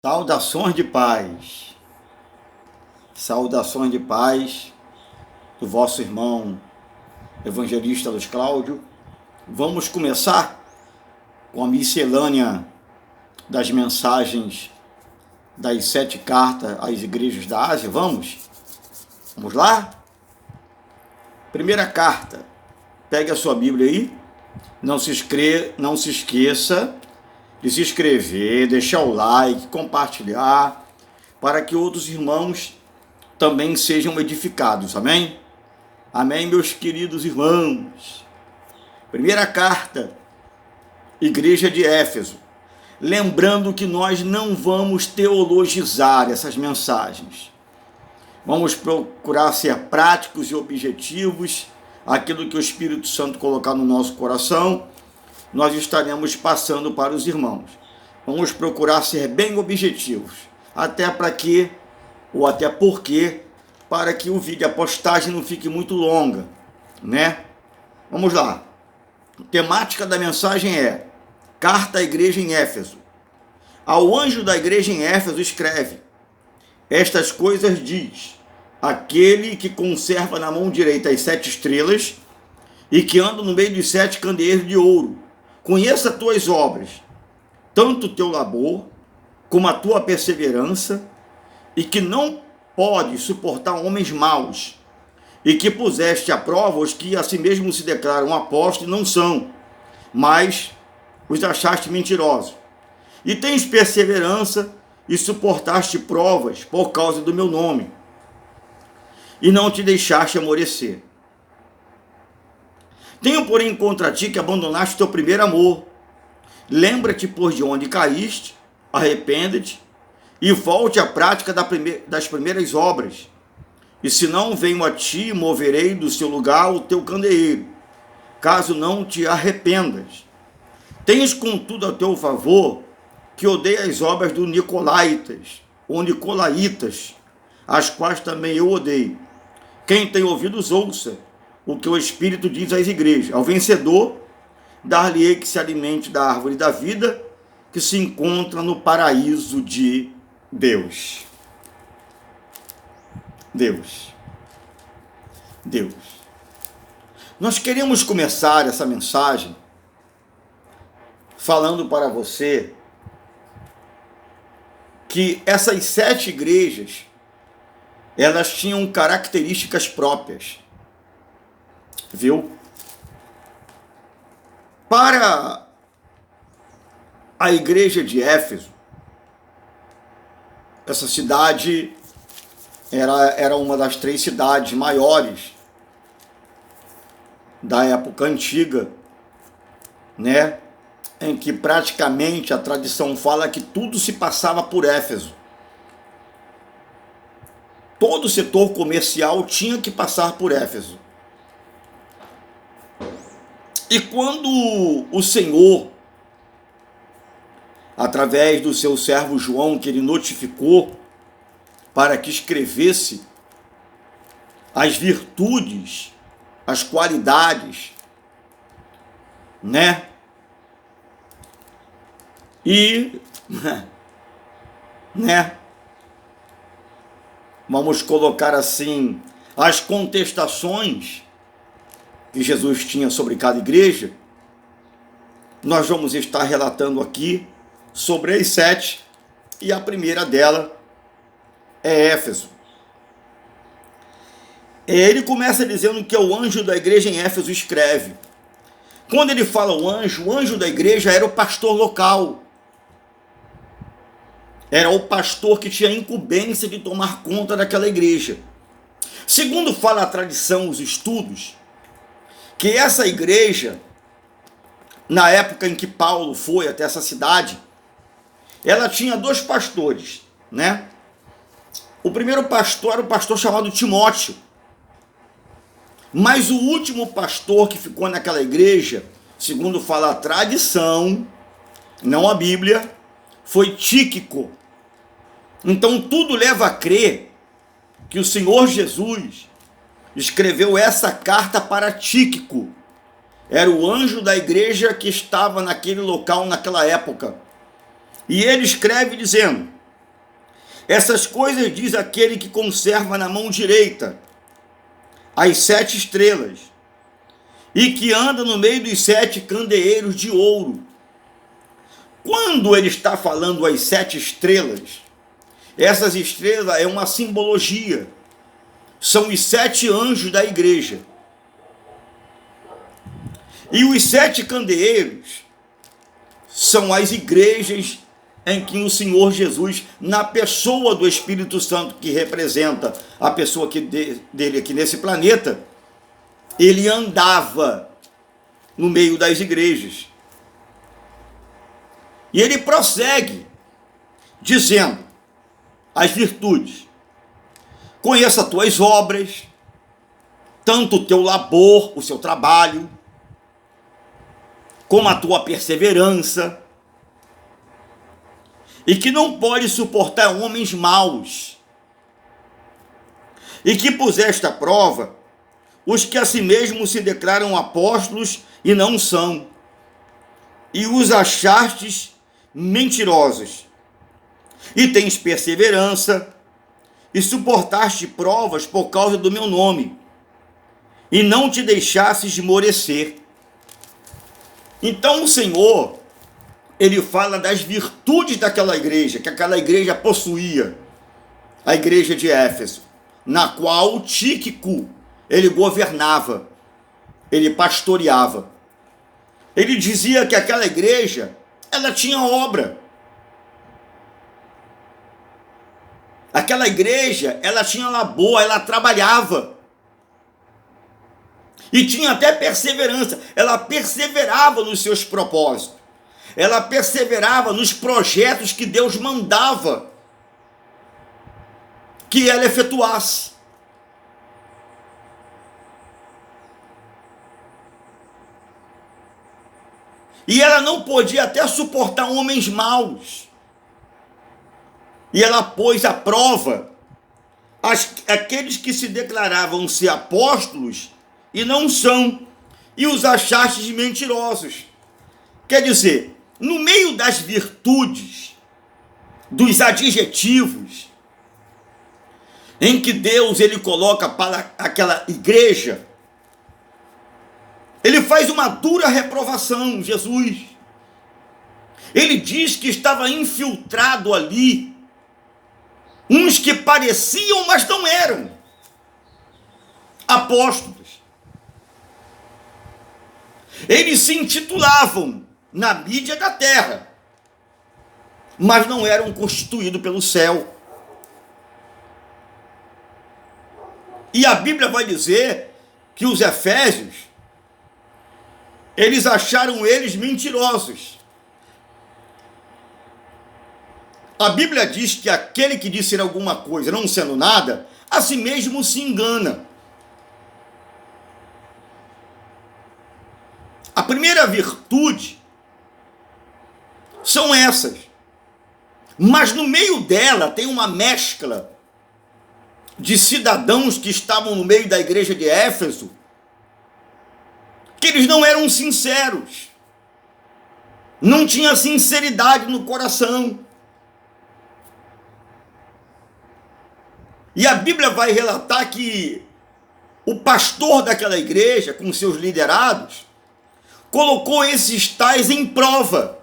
Saudações de paz do vosso irmão evangelista Luiz Cláudio. Vamos começar com a miscelânea das mensagens das 7 cartas às igrejas da Ásia. Vamos lá? Primeira carta, pegue a sua Bíblia aí, não se esqueça de se inscrever, deixar o like, compartilhar, para que outros irmãos também sejam edificados, amém? Amém, meus queridos irmãos. Primeira carta, igreja de Éfeso. Lembrando que nós não vamos teologizar essas mensagens. Vamos procurar ser práticos e objetivos, aquilo que o Espírito Santo colocar no nosso coração, nós estaremos passando para os irmãos. Vamos procurar ser bem objetivos, até porque, para que o vídeo, a postagem não fique muito longa, né? Vamos lá. A temática da mensagem é Carta à Igreja em Éfeso. Ao anjo da igreja em Éfeso escreve: estas coisas diz aquele que conserva na mão direita as 7 estrelas e que anda no meio dos 7 candeeiros de ouro. Conheça as tuas obras, tanto o teu labor como a tua perseverança, e que não pode suportar homens maus, e que puseste à prova os que a si mesmo se declaram apóstolos e não são, mas os achaste mentirosos. E tens perseverança e suportaste provas por causa do meu nome, e não te deixaste amolecer. Tenho, porém, contra ti que abandonaste teu primeiro amor. Lembra-te, pois, de onde caíste, arrepende-te, e volte à prática das primeiras obras. E se não venho a ti, moverei do seu lugar o teu candeeiro, caso não te arrependas. Tens, contudo, a teu favor, que odeia as obras do Nicolaítas, as quais também eu odeio. Quem tem ouvidos, ouça o que o Espírito diz às igrejas. Ao vencedor, dar-lhe-ei que se alimente da árvore da vida, que se encontra no paraíso de Deus. Deus. Nós queremos começar essa mensagem falando para você que essas 7 igrejas, elas tinham características próprias. Viu? Para a igreja de Éfeso, essa cidade era uma das 3 cidades maiores da época antiga, né? Em que praticamente a tradição fala que tudo se passava por Éfeso. Todo o setor comercial tinha que passar por Éfeso. E quando o Senhor, através do seu servo João, que ele notificou para que escrevesse as virtudes, as qualidades, né? E, né? Vamos colocar assim, as contestações que Jesus tinha sobre cada igreja, nós vamos estar relatando aqui sobre as 7, e a primeira dela é Éfeso. Ele começa dizendo que o anjo da igreja em Éfeso escreve. Quando ele fala o anjo da igreja era o pastor local. Era o pastor que tinha a incumbência de tomar conta daquela igreja. Segundo fala a tradição, os estudos, que essa igreja, na época em que Paulo foi até essa cidade, ela tinha 2 pastores, né? O primeiro pastor era o pastor chamado Timóteo. Mas o último pastor que ficou naquela igreja, segundo fala a tradição, não a Bíblia, foi Tíquico. Então tudo leva a crer que o Senhor Jesus escreveu essa carta para Tíquico. Era o anjo da igreja que estava naquele local naquela época. E ele escreve dizendo: Essas coisas diz aquele que conserva na mão direita as 7 estrelas, e que anda no meio dos 7 candeeiros de ouro. Quando ele está falando as 7 estrelas, essas estrelas é uma simbologia, são os 7 anjos da igreja. E os 7 candeeiros são as igrejas em que o Senhor Jesus, na pessoa do Espírito Santo, que representa a pessoa dele aqui nesse planeta, ele andava no meio das igrejas. E ele prossegue dizendo as virtudes: conheça as tuas obras, tanto o teu labor, o seu trabalho, como a tua perseverança, e que não pode suportar homens maus, e que puseste à prova os que a si mesmos se declaram apóstolos e não são, e os achastes mentirosos, e tens perseverança, e suportaste provas por causa do meu nome, e não te deixasses esmorecer. Então o Senhor, ele fala das virtudes daquela igreja, que aquela igreja possuía, a igreja de Éfeso, na qual Tíquico, ele governava, ele pastoreava. Ele dizia que aquela igreja, ela tinha obra. Aquela igreja, ela tinha labor, ela trabalhava. E tinha até perseverança, ela perseverava nos seus propósitos. Ela perseverava nos projetos que Deus mandava que ela efetuasse. E ela não podia até suportar homens maus. E ela pôs à prova aqueles que se declaravam ser apóstolos e não são, e os achastes mentirosos. Quer dizer, no meio das virtudes, dos adjetivos, em que Deus ele coloca para aquela igreja, ele faz uma dura reprovação, Jesus. Ele diz que estava infiltrado ali uns que pareciam, mas não eram apóstolos. Eles se intitulavam na mídia da terra, mas não eram constituídos pelo céu. E a Bíblia vai dizer que os efésios, eles acharam eles mentirosos. A Bíblia diz que aquele que disser alguma coisa não sendo nada, a si mesmo se engana. A primeira virtude são essas. Mas no meio dela tem uma mescla de cidadãos que estavam no meio da igreja de Éfeso, que eles não eram sinceros. Não tinha sinceridade no coração. E a Bíblia vai relatar que o pastor daquela igreja, com seus liderados, colocou esses tais em prova.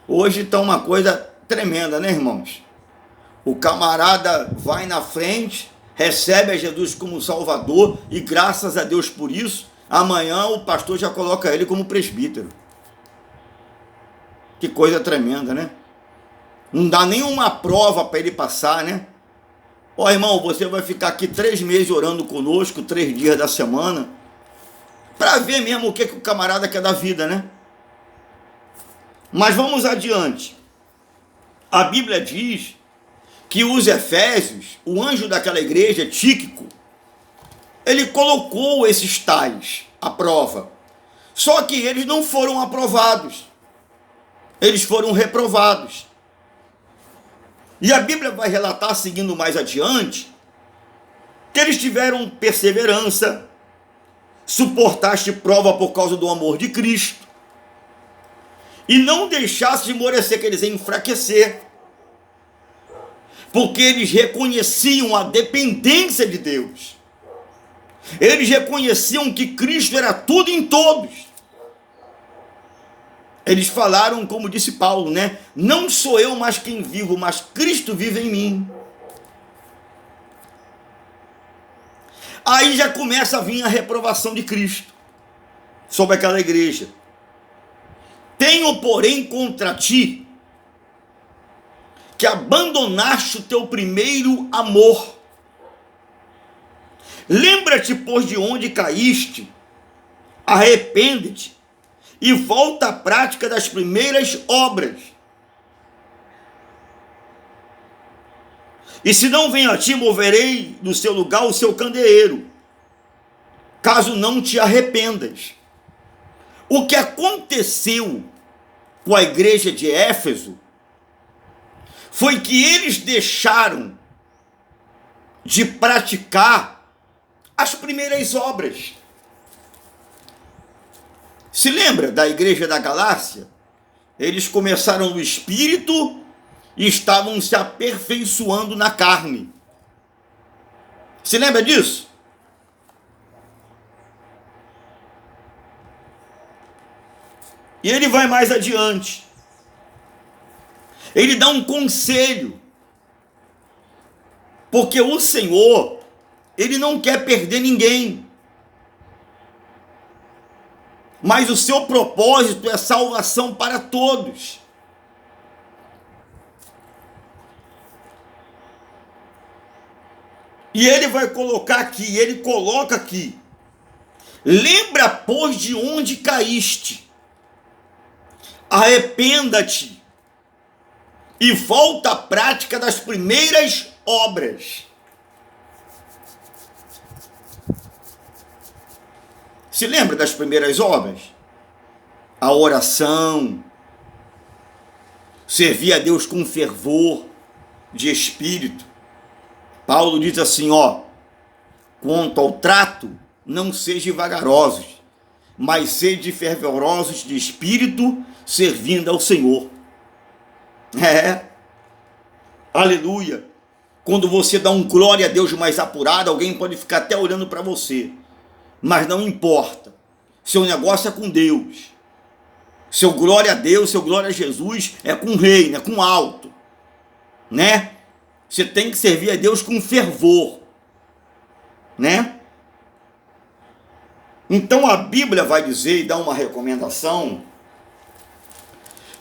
Hoje está uma coisa tremenda, né, irmãos? O camarada vai na frente, recebe a Jesus como Salvador, e graças a Deus por isso, amanhã o pastor já coloca ele como presbítero. Que coisa tremenda, né? Não dá nenhuma prova para ele passar, né? Ó, irmão, você vai ficar aqui 3 meses orando conosco, 3 dias da semana, para ver mesmo o que o camarada quer da vida, né? Mas vamos adiante. A Bíblia diz que os efésios, o anjo daquela igreja, Tíquico, ele colocou esses tais à prova. Só que eles não foram aprovados. Eles foram reprovados. E a Bíblia vai relatar, seguindo mais adiante, que eles tiveram perseverança, suportaste prova por causa do amor de Cristo, e não deixaste de esmorecer, quer dizer, enfraquecer. porque eles reconheciam a dependência de Deus. Eles reconheciam que Cristo era tudo em todos. Eles falaram, como disse Paulo, né? Não sou eu mais quem vivo, mas Cristo vive em mim. Aí já começa a vir a reprovação de Cristo sobre aquela igreja. Tenho, porém, contra ti que abandonaste o teu primeiro amor. Lembra-te, pois, de onde caíste, arrepende-te e volta à prática das primeiras obras. E se não venho a ti, moverei do seu lugar o seu candeeiro, caso não te arrependas. O que aconteceu com a igreja de Éfeso foi que eles deixaram de praticar as primeiras obras. Se lembra da igreja da Galácia? Eles começaram no espírito e estavam se aperfeiçoando na carne. Se lembra disso? E ele vai mais adiante. Ele dá um conselho. Porque o Senhor, ele não quer perder ninguém. Mas o seu propósito é salvação para todos. E ele vai colocar aqui, ele coloca aqui. Lembra, pois, de onde caíste. Arrependa-te e volta à prática das primeiras obras. Se lembra das primeiras obras? A oração, servir a Deus com fervor de espírito. Paulo diz assim, quanto ao trato, não sejam vagarosos, mas sede fervorosos de espírito, servindo ao Senhor. Aleluia. Quando você dá um glória a Deus mais apurado, alguém pode ficar até olhando para você. Mas não importa. Seu negócio é com Deus. Seu glória a Deus, seu glória a Jesus é com o reino, é com alto. Né? Você tem que servir a Deus com fervor. Né? Então a Bíblia vai dizer e dar uma recomendação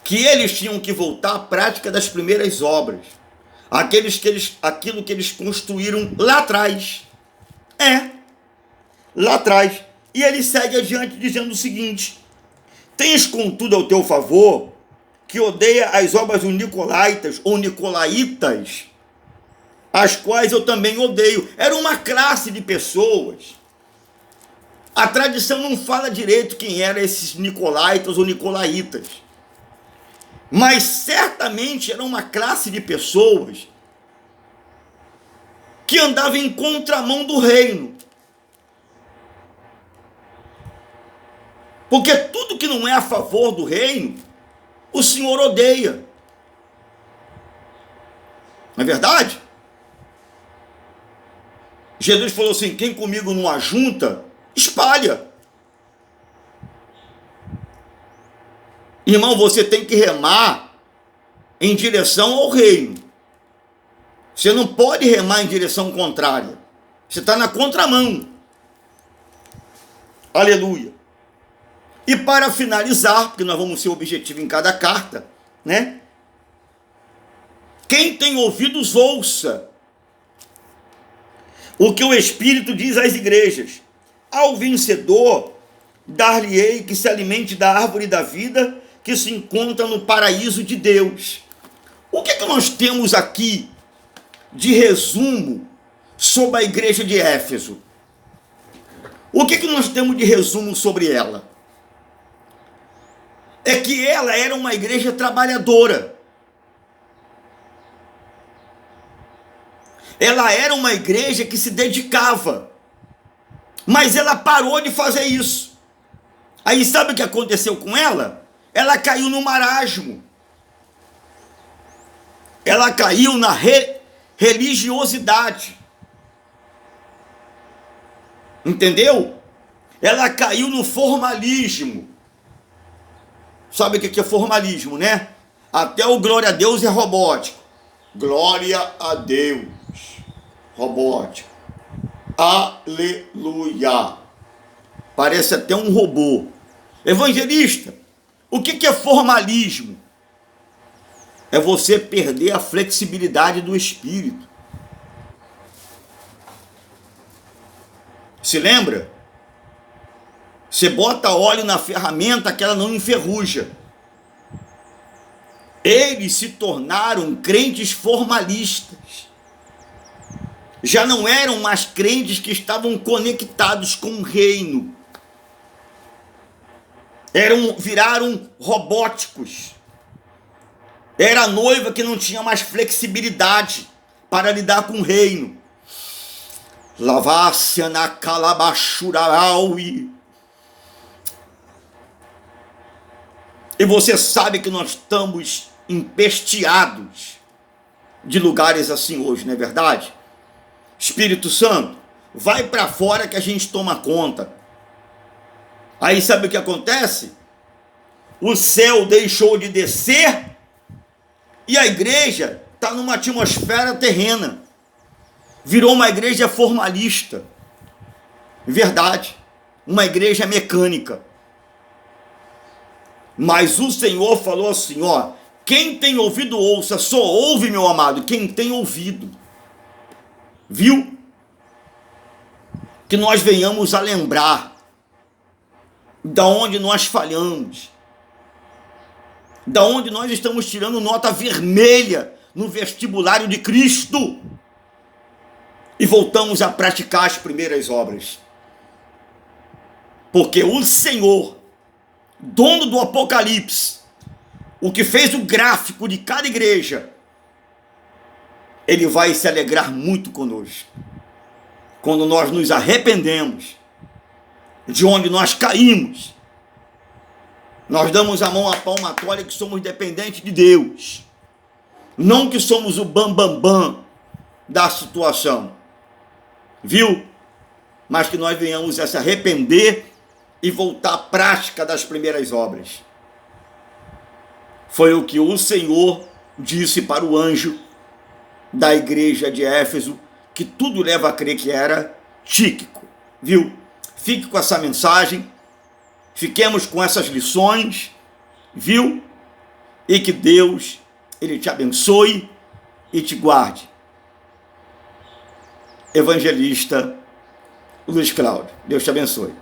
que eles tinham que voltar à prática das primeiras obras. Aquilo que eles construíram lá atrás. Lá atrás. E ele segue adiante dizendo o seguinte: tens contudo ao teu favor que odeia as obras dos Nicolaitas ou Nicolaitas, as quais eu também odeio. Era uma classe de pessoas. A tradição não fala direito quem eram esses Nicolaitas ou Nicolaitas, mas certamente era uma classe de pessoas que andava em contramão do reino. Porque tudo que não é a favor do reino, o Senhor odeia. Não é verdade? Jesus falou assim: quem comigo não ajunta, espalha. Irmão, você tem que remar em direção ao reino. Você não pode remar em direção contrária. Você está na contramão. Aleluia. E para finalizar, porque nós vamos ser objetivo em cada carta, né? Quem tem ouvidos, ouça o que o Espírito diz às igrejas. Ao vencedor, dar-lhe-ei que se alimente da árvore da vida que se encontra no paraíso de Deus. O que nós temos aqui de resumo sobre a igreja de Éfeso? O que nós temos de resumo sobre ela? É que ela era uma igreja trabalhadora. Ela era uma igreja que se dedicava. Mas ela parou de fazer isso. Aí sabe o que aconteceu com ela? Ela caiu no marasmo. Ela caiu na religiosidade. Entendeu? Ela caiu no formalismo. Sabe o que é formalismo, né? Até o glória a Deus é robótico. Glória a Deus. Robótico. Aleluia. Parece até um robô. Evangelista, o que é formalismo? É você perder a flexibilidade do espírito. Se lembra? Você bota óleo na ferramenta que ela não enferruja. Eles se tornaram crentes formalistas. Já não eram mais crentes que estavam conectados com o reino. Viraram robóticos. Era a noiva que não tinha mais flexibilidade para lidar com o reino. Lavácia na calabachuraui. E você sabe que nós estamos empesteados de lugares assim hoje, não é verdade? Espírito Santo, vai para fora que a gente toma conta. Aí sabe o que acontece? O céu deixou de descer e a igreja está numa atmosfera terrena. Virou uma igreja formalista. Verdade. Uma igreja mecânica. Mas o Senhor falou assim, ó, quem tem ouvido ouça, só ouve, meu amado, quem tem ouvido. Viu? Que nós venhamos a lembrar da onde nós falhamos, da onde nós estamos tirando nota vermelha no vestibulário de Cristo e voltamos a praticar as primeiras obras. Porque o Senhor, dono do Apocalipse, o que fez o gráfico de cada igreja, ele vai se alegrar muito conosco. Quando nós nos arrependemos de onde nós caímos, nós damos a mão à palmatória que somos dependentes de Deus. Não que somos o bam da situação. Viu? Mas que nós venhamos a se arrepender e voltar à prática das primeiras obras. Foi o que o Senhor disse para o anjo da igreja de Éfeso, que tudo leva a crer que era Tíquico. Viu? Fique com essa mensagem, fiquemos com essas lições, viu? E que Deus, Ele te abençoe e te guarde. Evangelista Luiz Cláudio, Deus te abençoe.